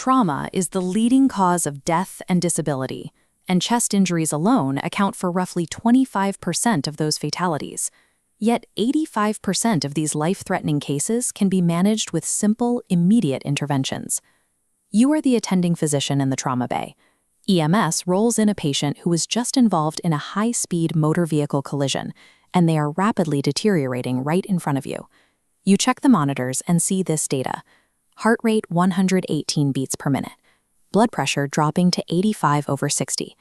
Trauma is the leading cause of death and disability, and chest injuries alone account for roughly 25% of those fatalities. Yet 85% of these life-threatening cases can be managed with simple, immediate interventions. You are the attending physician in the trauma bay. EMS rolls in a patient who was just involved in a high-speed motor vehicle collision, and they are rapidly deteriorating right in front of you. You check the monitors and see this data. Heart rate 118 beats per minute. Blood pressure dropping to 85/60.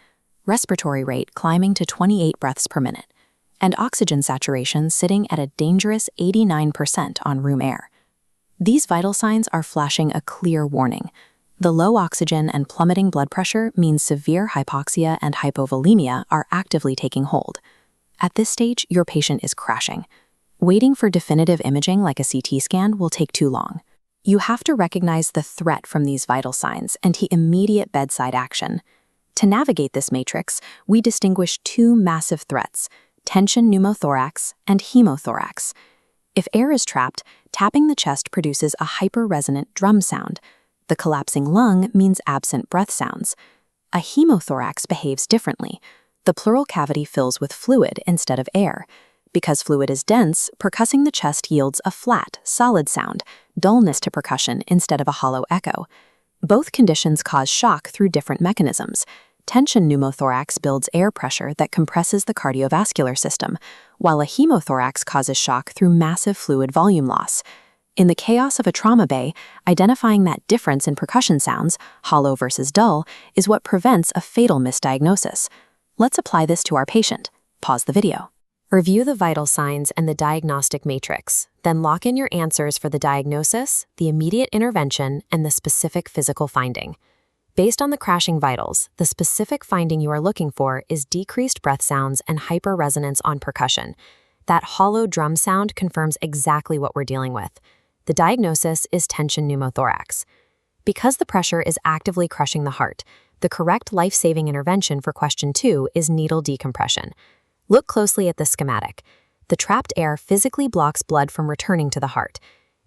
Respiratory rate climbing to 28 breaths per minute. And oxygen saturation sitting at a dangerous 89% on room air. These vital signs are flashing a clear warning. The low oxygen and plummeting blood pressure means severe hypoxia and hypovolemia are actively taking hold. At this stage, your patient is crashing. Waiting for definitive imaging like a CT scan will take too long. You have to recognize the threat from these vital signs and take immediate bedside action. To navigate this matrix, we distinguish two massive threats: tension pneumothorax and hemothorax. If air is trapped, tapping the chest produces a hyperresonant drum sound. The collapsing lung means absent breath sounds. A hemothorax behaves differently. The pleural cavity fills with fluid instead of air. Because fluid is dense, percussing the chest yields a flat, solid sound, dullness to percussion instead of a hollow echo. Both conditions cause shock through different mechanisms. Tension pneumothorax builds air pressure that compresses the cardiovascular system, while a hemothorax causes shock through massive fluid volume loss. In the chaos of a trauma bay, identifying that difference in percussion sounds, hollow versus dull, is what prevents a fatal misdiagnosis. Let's apply this to our patient. Pause the video. Review the vital signs and the diagnostic matrix, then lock in your answers for the diagnosis, the immediate intervention, and the specific physical finding. Based on the crashing vitals, the specific finding you are looking for is decreased breath sounds and hyperresonance on percussion. That hollow drum sound confirms exactly what we're dealing with. The diagnosis is tension pneumothorax. Because the pressure is actively crushing the heart, the correct life-saving intervention for question 2 is needle decompression. Look closely at the schematic. The trapped air physically blocks blood from returning to the heart.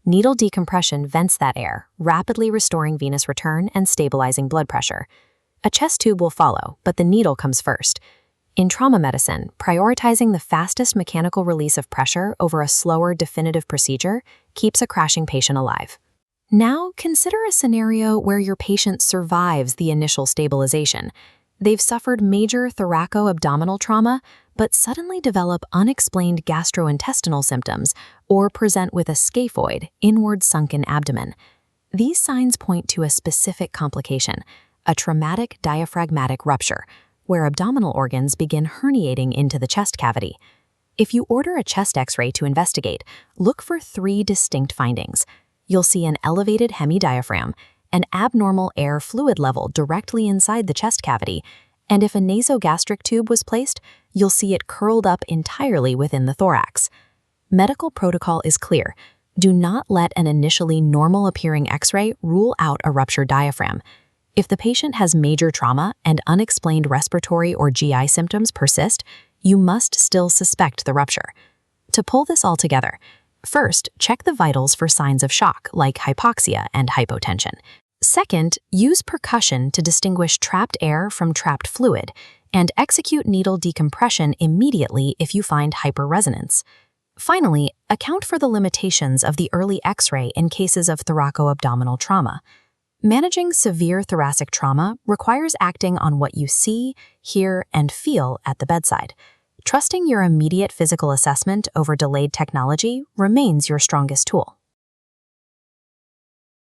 Needle decompression vents that air, rapidly restoring venous return and stabilizing blood pressure. A chest tube will follow, but the needle comes first. In trauma medicine, prioritizing the fastest mechanical release of pressure over a slower definitive procedure keeps a crashing patient alive. Now, consider a scenario where your patient survives the initial stabilization. They've suffered major thoraco-abdominal trauma, but suddenly develop unexplained gastrointestinal symptoms or present with a scaphoid, inward sunken abdomen. These signs point to a specific complication, a traumatic diaphragmatic rupture, where abdominal organs begin herniating into the chest cavity. If you order a chest X-ray to investigate, look for 3 distinct findings. You'll see an elevated hemidiaphragm, an abnormal air fluid level directly inside the chest cavity, and if a nasogastric tube was placed, you'll see it curled up entirely within the thorax. Medical protocol is clear. Do not let an initially normal-appearing X-ray rule out a ruptured diaphragm. If the patient has major trauma and unexplained respiratory or GI symptoms persist, you must still suspect the rupture. To pull this all together, first, check the vitals for signs of shock, like hypoxia and hypotension. Second, use percussion to distinguish trapped air from trapped fluid, and execute needle decompression immediately if you find hyperresonance. Finally, account for the limitations of the early X-ray in cases of thoraco-abdominal trauma. Managing severe thoracic trauma requires acting on what you see, hear, and feel at the bedside. Trusting your immediate physical assessment over delayed technology remains your strongest tool.